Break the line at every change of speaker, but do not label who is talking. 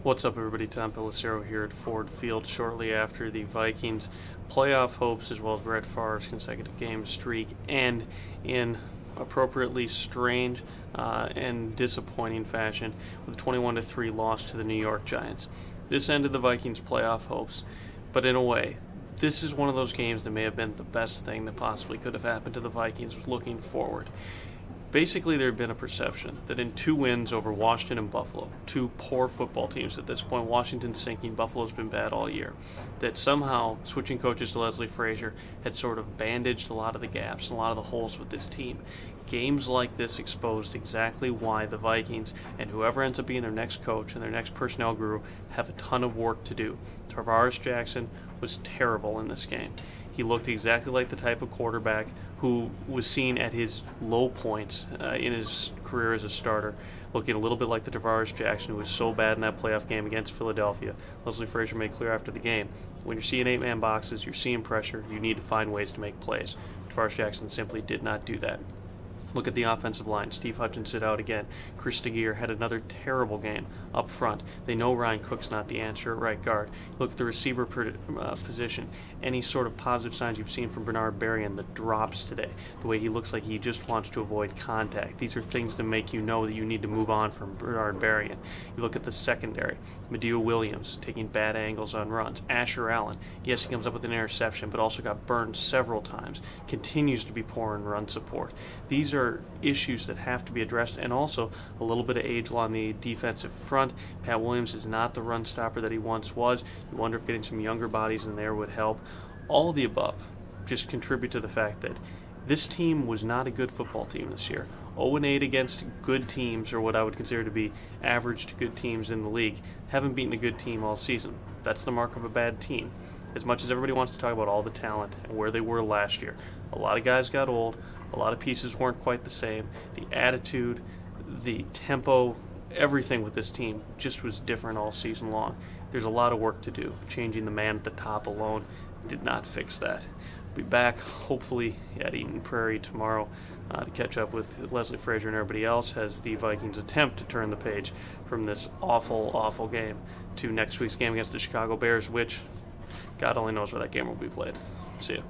What's up, everybody? Tom Pelissero here at Ford Field shortly after the Vikings' playoff hopes, as well as Brett Favre's consecutive game streak, and in appropriately strange and disappointing fashion with a 21-3 loss to the New York Giants. This ended the Vikings' playoff hopes, but in a way, this is one of those games that may have been the best thing that possibly could have happened to the Vikings looking forward. Basically, there had been a perception that in two wins over Washington and Buffalo, two poor football teams at this point, Washington's sinking, Buffalo's been bad all year, that somehow switching coaches to Leslie Frazier had sort of bandaged a lot of the gaps and a lot of the holes with this team. Games like this exposed exactly why the Vikings and whoever ends up being their next coach and their next personnel guru have a ton of work to do. Tarvaris Jackson was terrible in this game. He looked exactly like the type of quarterback who was seen at his low points in his career as a starter, looking a little bit like the Tarvaris Jackson who was so bad in that playoff game against Philadelphia. Leslie Frazier made clear after the game, when you're seeing eight-man boxes, you're seeing pressure, you need to find ways to make plays. Tarvaris Jackson simply did not do that. Look at the offensive line. Steve Hutchins sit out again. Chris DeGear had another terrible game up front. They know Ryan Cook's not the answer at right guard. Look at the receiver position. Any sort of positive signs you've seen from Bernard Berrien, the drops today, the way he looks like he just wants to avoid contact. These are things to make you know that you need to move on from Bernard Berrien. You look at the secondary. Madieu Williams taking bad angles on runs. Asher Allen, yes, he comes up with an interception, but also got burned several times. Continues to be poor in run support. These are issues that have to be addressed, and also a little bit of age on the defensive front. Pat Williams is not the run stopper that he once was. You wonder if getting some younger bodies in there would help. All of the above just contribute to the fact that this team was not a good football team this year. 0-8 against good teams, or what I would consider to be average to good teams in the league. Haven't beaten a good team all season. That's the mark of a bad team. As much as everybody wants to talk about all the talent and where they were last year, a lot of guys got old, a lot of pieces weren't quite the same. The attitude, the tempo, everything with this team just was different all season long. There's a lot of work to do. Changing the man at the top alone did not fix that. Be back hopefully at Eden Prairie tomorrow to catch up with Leslie Frazier and everybody else as the Vikings attempt to turn the page from this awful, awful game to next week's game against the Chicago Bears, which God only knows where that game will be played. See ya.